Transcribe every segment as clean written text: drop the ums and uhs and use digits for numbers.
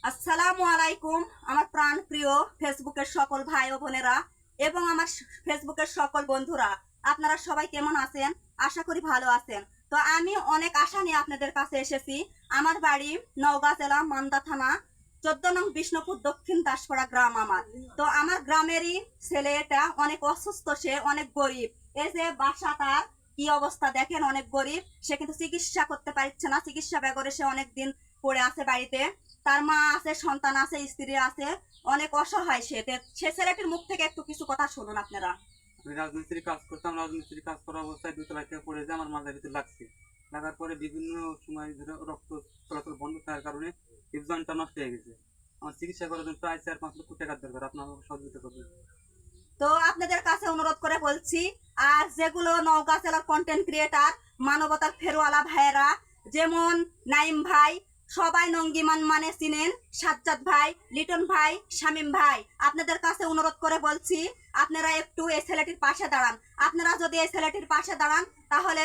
আসসালামু আলাইকুম আমার প্রাণ প্রিয় ফেসবুকের সকল ভাই ও বোনেরা এবং আমার ফেসবুকের সকল বন্ধুরা, আপনারা সবাই কেমন আছেন? আশা করি ভালো আছেন। তো আমি অনেক আশা নিয়ে আপনাদের কাছে এসেছি। আমার বাড়ি নওগাঁ জেলা মান্দা থানা 14 নং বিষ্ণুপুর দক্ষিণ দাসপাড়া গ্রাম আমার। তো আমার গ্রামেরই ছেলেটা অনেক অসুস্থ, সে অনেক গরিব। এই যে বাসাটার কি অবস্থা দেখেন, অনেক গরিব। সে কিন্তু চিকিৎসা করতে পারছে না, চিকিৎসা বেগরে সে অনেক দিন পড়ে আছে বাড়িতে। তার মা আছে, সন্তান আছে, স্ত্রী আছে, অনেক অসহায় সে ছেলেটির মুখ থেকে একটু কিছু কথা শুনুন আপনারা। আমি রাজমিস্ত্রি কাজ করতাম। রাজমিস্ত্রি কাজ করা অবস্থায় 2 তলা থেকে পড়ে যায়, আমার মাথার ভিতরে লাগছে। লাগার পরে বিভিন্ন সময় ধরে রক্ত চলাচল বন্ধ থাকার কারণে হিপ জয়েন্টটা নষ্ট হয়ে গেছে। আমার চিকিৎসা করার জন্য প্রায় 4-5 লক্ষ টাকার দরকার। আপনি আমাকে সহযোগিতা করবেন। তো আপনাদের কাছে অনুরোধ করে বলছি, আর যেগুলো নওগাঁ জেলার কন্টেন্ট ক্রিয়েটার মানবতার ফেরওয়ালা ভাইয়েরা, যেমন নাইম ভাই, সবাই নঙ্গিমান মানে চিনেন, সাজ্জাদ ভাই, লিটন ভাই, শামিম ভাই, আপনাদের কাছে অনুরোধ করে বলছি আপনারা একটু এই ছেলেটির পাশে দাঁড়ান। আপনারা যদি এই ছেলেটির পাশে দাঁড়ান তাহলে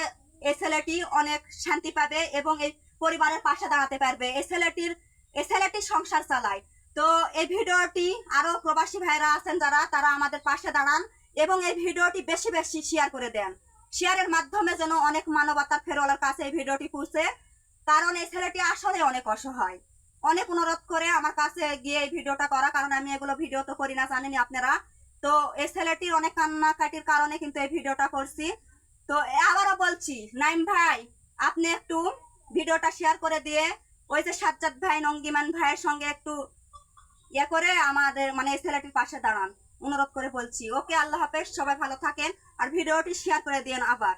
এই ছেলেটি অনেক শান্তি পাবে এবং এই পরিবারের পাশে দাঁড়াতে পারবে। এই ছেলেটি সংসার চালায়। তো এই ভিডিওটি আরো প্রবাসী ভাইরা আছেন যারা, তারা আমাদের পাশে দাঁড়ান এবং এই ভিডিওটি বেশি বেশি শেয়ার করে দেন। শেয়ারের মাধ্যমে যেন অনেক মানবতার ফেরওয়ালার কাছে এই ভিডিওটি পৌঁছে, কারণ এই ছেলেটি আসলে অনেক অসহায়। অনেক অনুরোধ করে আমার কাছে গিয়ে এই ভিডিওটা করা, কারণ আমি এগুলো ভিডিও তো করি না, জানেনি আপনারা। তো এই ছেলেটির অনেক কান্নাকাটির কারণে কিন্তু এই ভিডিওটা করছি। তো আবারও বলছি, নাইম ভাই, আপনি একটু ভিডিওটা শেয়ার করে দিয়ে ওই যে সাজ্জাদ ভাই, নঙ্গিমান ভাইয়ের সঙ্গে একটু ইয়ে করে আমাদের মানে এই ছেলেটির পাশে দাঁড়ান, অনুরোধ করে বলছি। ওকে, আল্লাহ হাফেজ, সবাই ভালো থাকেন আর ভিডিওটি শেয়ার করে দিন আবার।